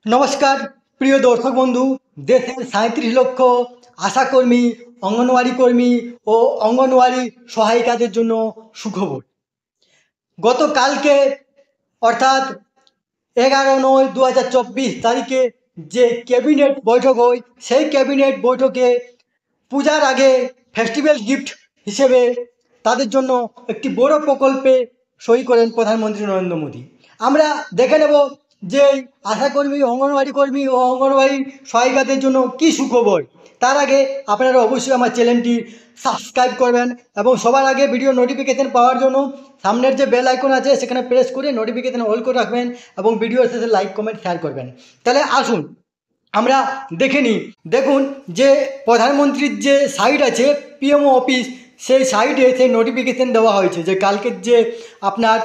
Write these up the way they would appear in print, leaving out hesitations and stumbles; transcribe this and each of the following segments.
নমস্কার প্রিয় দর্শক বন্ধু। দেশের ৩৭ লক্ষ আশাকর্মী, অঙ্গনওয়াড়ি কর্মী ও অঙ্গনওয়াড়ি সহায়িকাদের জন্য সুখবর। গতকালকে অর্থাৎ 11/৯/২০২৪ তারিখে যে ক্যাবিনেট বৈঠক হয়, সেই ক্যাবিনেট বৈঠকে পূজার আগে ফেস্টিভ্যাল গিফট হিসেবে তাদের জন্য একটি বড় প্রকল্পে সই করেন প্রধানমন্ত্রী নরেন্দ্র মোদী। আমরা দেখে নেব যে আশাকর্মী, অঙ্গনওয়াড়ি কর্মী ও অঙ্গনওয়াড়ি সহায়িকাদের জন্য কী সুখবর। তার আগে আপনারা অবশ্যই আমার চ্যানেলটি সাবস্ক্রাইব করবেন এবং সবার আগে ভিডিও নোটিফিকেশান পাওয়ার জন্য সামনের যে বেল আইকন আছে সেখানে প্রেস করে নোটিফিকেশান অল করে রাখবেন এবং ভিডিওর শেষে লাইক, কমেন্ট, শেয়ার করবেন। তাহলে আসুন আমরা দেখে নিই। দেখুন যে প্রধানমন্ত্রীর যে সাইট আছে পিএমও অফিস, সেই সাইটে সেই নোটিফিকেশান দেওয়া হয়েছে যে কালকের যে আপনার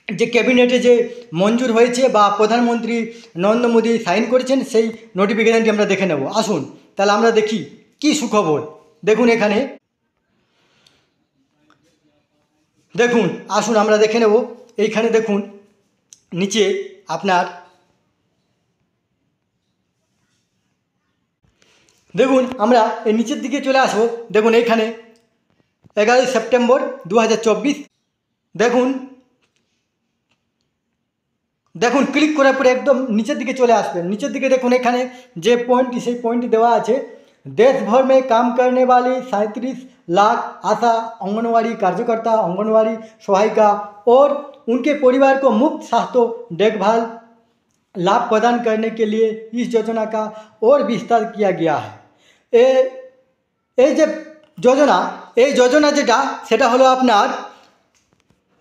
যে ক্যাবিনেটে যে মঞ্জুর হয়েছে বা প্রধানমন্ত্রী নরেন্দ্র মোদী সাইন করেছেন, সেই নোটিফিকেশানটি আমরা দেখে নেব। আসুন তাহলে আমরা দেখি কী সুখবর। দেখুন এখানে, দেখুন আসুন আমরা দেখে নেব। এইখানে দেখুন নিচে আপনার দেখুন, আমরা এই নিচের দিকে চলে আসবো। দেখুন এইখানে 11 সেপ্টেম্বর 2024। দেখুন দেখুন ক্লিক করার পরে একদম নিচের दिखे चले আসবেন। নিচের दिखे দেখুন এখানে যে পয়েন্টটি, সেই পয়েন্টটি দেওয়া আছে, देश भर में काम करने वाली 37 लाख आशा, आंगनवाड़ी कार्यकर्ता, आंगनवाड़ी सहायिका और उनके परिवार को मुफ्त स्वास्थ्य देखभाल लाभ प्रदान करने के लिए इस योजना का और विस्तार किया गया है। এই যে যোজনা, এই যোজনা যেটা সেটা হলো আপনার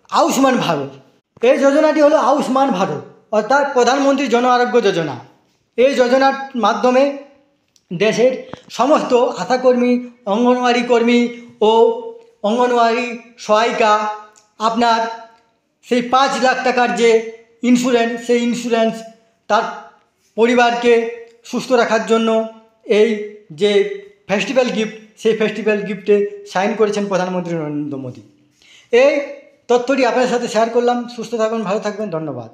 আয়ুষ্মান ভারত। এই যোজনাটি হলো আয়ুষ্মান ভারত অর্থাৎ প্রধানমন্ত্রী জন আরোগ্য যোজনা। এই যোজনার মাধ্যমে দেশের সমস্ত আশাকর্মী, অঙ্গনওয়াড়ি কর্মী ও অঙ্গনওয়াড়ি সহায়িকা আপনার সেই ৫ লাখ টাকার যে ইন্স্যুরেন্স, সেই ইন্স্যুরেন্স তার পরিবারকে সুস্থ রাখার জন্য এই যে ফেস্টিভ্যাল গিফট, সেই ফেস্টিভ্যাল গিফটে সাইন করেছেন প্রধানমন্ত্রী নরেন্দ্র মোদী। এই তথ্যটি আপনাদের সাথে শেয়ার করলাম। সুস্থ থাকবেন, ভালো থাকবেন, ধন্যবাদ।